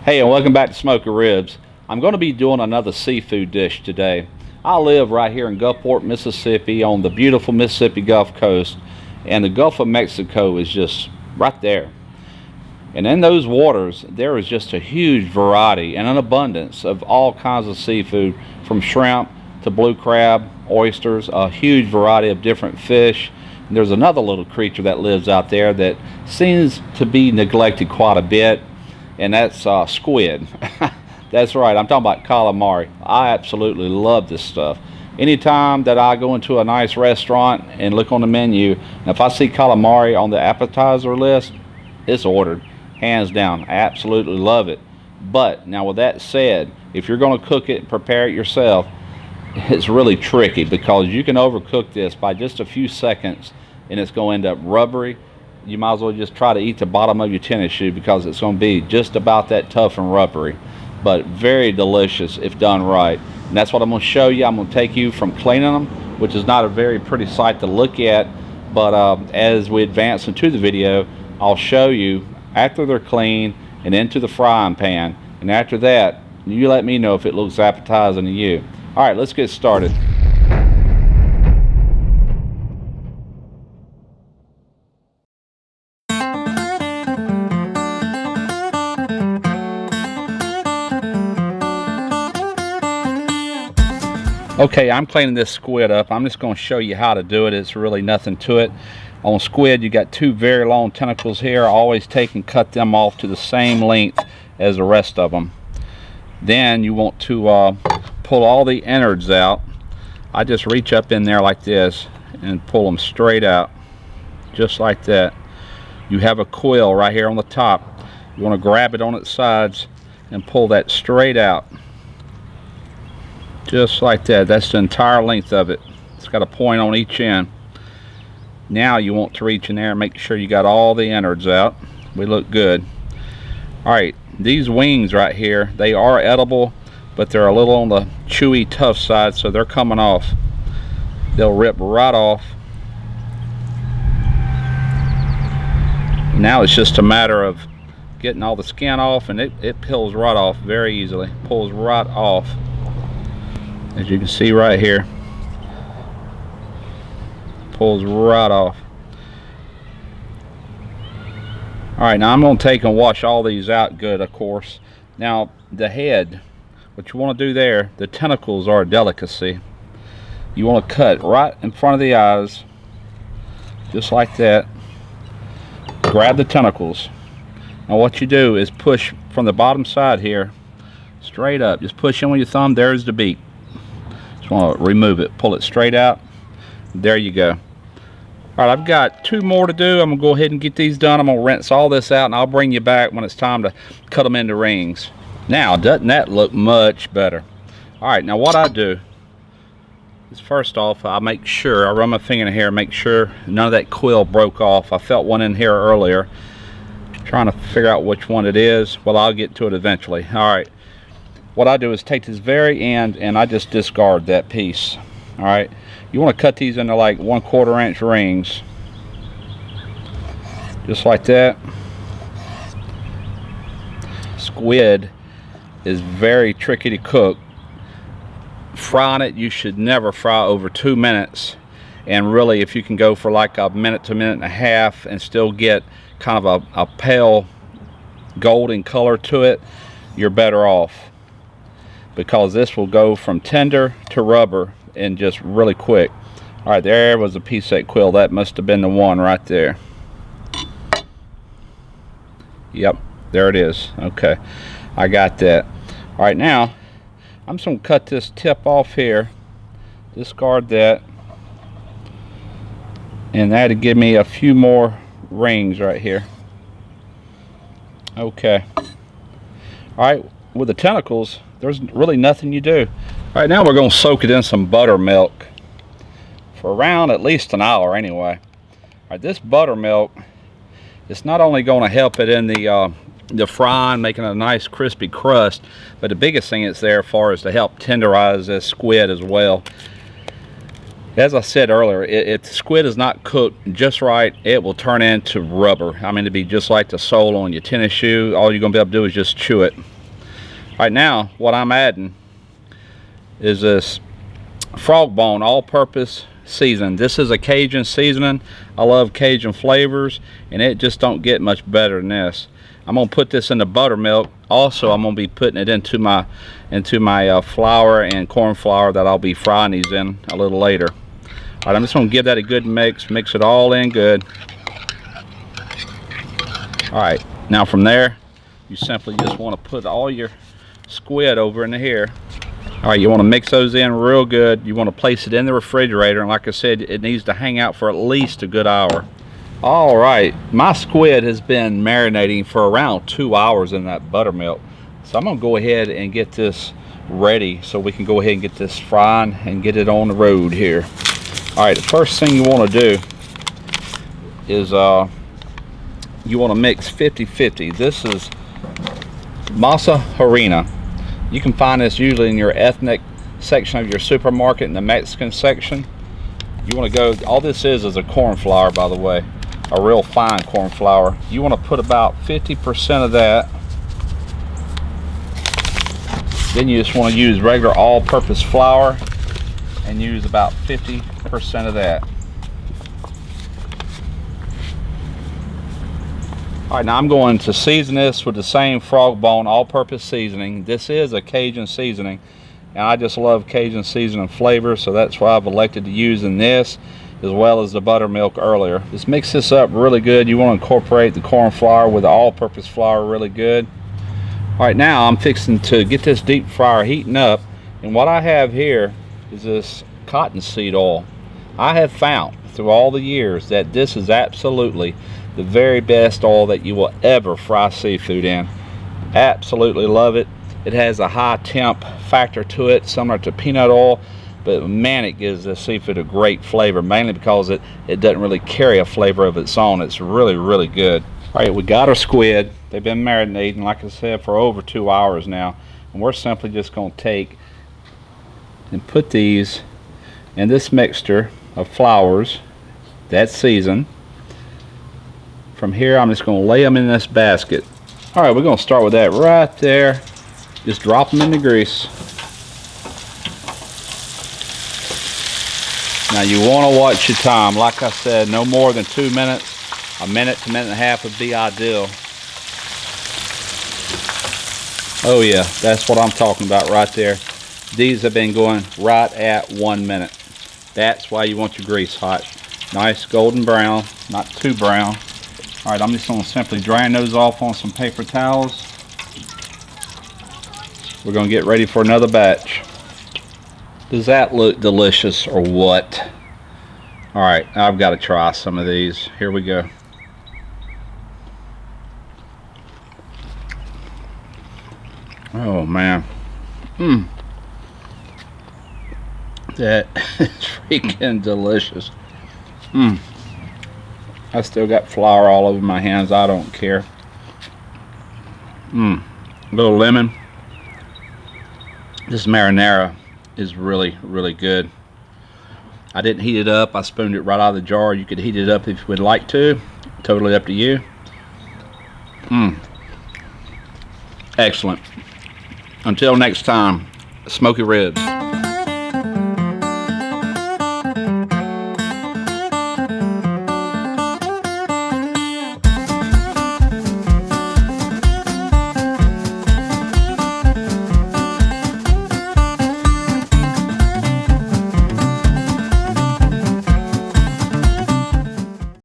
Hey, and welcome back to Smoker Ribs. I'm going to be doing another seafood dish today. I live right here in Gulfport, Mississippi, on the beautiful Mississippi Gulf Coast, and the Gulf of Mexico is just right there. And in those waters, there is just a huge variety and an abundance of all kinds of seafood, from shrimp to blue crab, oysters, a huge variety of different fish. And there's another little creature that lives out there that seems to be neglected quite a bit, and that's squid. That's right, I'm talking about calamari. I absolutely love this stuff. Anytime that I go into a nice restaurant and look on the menu, and if I see calamari on the appetizer list, it's ordered, hands down. I absolutely love it. But now, with that said, if you're going to cook it and prepare it yourself, it's really tricky, because you can overcook this by just a few seconds and it's going to end up rubbery. You might as well just try to eat the bottom of your tennis shoe, because it's going to be just about that tough and rubbery. But very delicious if done right. And that's what I'm going to show you. I'm going to take you from cleaning them, which is not a very pretty sight to look at, but as we advance into the video, I'll show you after they're clean and into the frying pan. And after that, you let me know if it looks appetizing to you. All right, let's get started. Okay, I'm cleaning this squid up. I'm just going to show you how to do it. It's really nothing to it. On squid, you got two very long tentacles here. I always take and cut them off to the same length as the rest of them. Then you want to pull all the innards out. I just reach up in there like this and pull them straight out, just like that. You have a quill right here on the top. You want to grab it on its sides and pull that straight out, just like that. That's the entire length of it. It's got a point on each end. Now you want to reach in there and make sure you got all the innards out. We look good. Alright, these wings right here, they are edible, but they're a little on the chewy, tough side, so they're coming off. They'll rip right off. Now it's just a matter of getting all the skin off, and it peels right off very easily. Pulls right off, as you can see right here. Pulls right off. Alright, now I'm going to take and wash all these out good, of course. Now, the head, what you want to do there, the tentacles are a delicacy. You want to cut right in front of the eyes, just like that. Grab the tentacles. Now what you do is push from the bottom side here, straight up. Just push in with your thumb. There's the beak. Just want to remove it. Pull it straight out. There you go. Alright, I've got two more to do. I'm going to go ahead and get these done. I'm going to rinse all this out, and I'll bring you back when it's time to cut them into rings. Now, doesn't that look much better? Alright, now what I do is, first off, I make sure, I run my finger in here and make sure none of that quill broke off. I felt one in here earlier. Trying to figure out which one it is. Well, I'll get to it eventually. Alright, what I do is take this very end and I just discard that piece. Alright, you want to cut these into like 1/4 inch rings, just like that. Squid is very tricky to cook. Frying it, you should never fry over 2 minutes, and really if you can go for like a minute to minute and a half and still get kind of a pale golden color to it, you're better off, because this will go from tender to rubber and just really quick. Alright, there was a piece of that quill. That must have been the one right there. Yep, there it is. Okay, I got that. Alright, now I'm just going to cut this tip off here, discard that, and that'll give me a few more rings right here. Okay. Alright, with the tentacles, there's really nothing you do. Alright, now we're going to soak it in some buttermilk for around at least an hour anyway. Alright, this buttermilk, it's not only going to help it in the frying, making a nice crispy crust, but the biggest thing it's there for is to help tenderize this squid as well. As I said earlier, if the squid is not cooked just right, it will turn into rubber. I mean, it'd be just like the sole on your tennis shoe. All you're going to be able to do is just chew it. Right now, what I'm adding is this frog bone all-purpose seasoning. This is a Cajun seasoning. I love Cajun flavors, and it just don't get much better than this. I'm gonna put this in the buttermilk. Also, I'm gonna be putting it into my flour and corn flour that I'll be frying these in a little later. All right, I'm just gonna give that a good mix it all in good. All right, now from there, you simply just want to put all your squid over in here. All right, you want to mix those in real good. You want to place it in the refrigerator, and like I said, it needs to hang out for at least a good hour. All right, my squid has been marinating for around 2 hours in that buttermilk. So I'm gonna go ahead and get this ready so we can go ahead and get this frying and get it on the road here. All right, the first thing you want to do is you want to mix 50-50. This is Masa harina. You can find this usually in your ethnic section of your supermarket, in the Mexican section. You want to go, all this is a corn flour, by the way, a real fine corn flour. You want to put about 50% of that. Then you just want to use regular all-purpose flour and use about 50% of that. All right, now I'm going to season this with the same frog bone all-purpose seasoning. This is a Cajun seasoning, and I just love Cajun seasoning flavor, so that's why I've elected to use in this, as well as the buttermilk earlier. Just mix this up really good. You want to incorporate the corn flour with the all-purpose flour really good. All right, now I'm fixing to get this deep fryer heating up, and what I have here is this cottonseed oil. I have found through all the years that this is absolutely the very best oil that you will ever fry seafood in. Absolutely love it. It has a high temp factor to it, similar to peanut oil, but man, it gives the seafood a great flavor, mainly because it doesn't really carry a flavor of its own. It's really, really good. All right, we got our squid. They've been marinating, like I said, for over 2 hours now, and we're simply just going to take and put these in this mixture of flours that's seasoned. From here, I'm just going to lay them in this basket. All right, we're going to start with that right there. Just drop them in the grease. Now you want to watch your time. Like I said, no more than 2 minutes. A minute to minute and a half would be ideal. Oh yeah, that's what I'm talking about right there. These have been going right at 1 minute. That's why you want your grease hot. Nice golden brown, not too brown. All right, I'm just going to simply drain those off on some paper towels. We're going to get ready for another batch. Does that look delicious or what? All right, I've got to try some of these. Here we go. Oh man. That is freaking delicious. I still got flour all over my hands. I don't care. A little lemon. This marinara is really, really good. I didn't heat it up. I spooned it right out of the jar. You could heat it up if you would like to. Totally up to you. Excellent. Until next time, smoky ribs.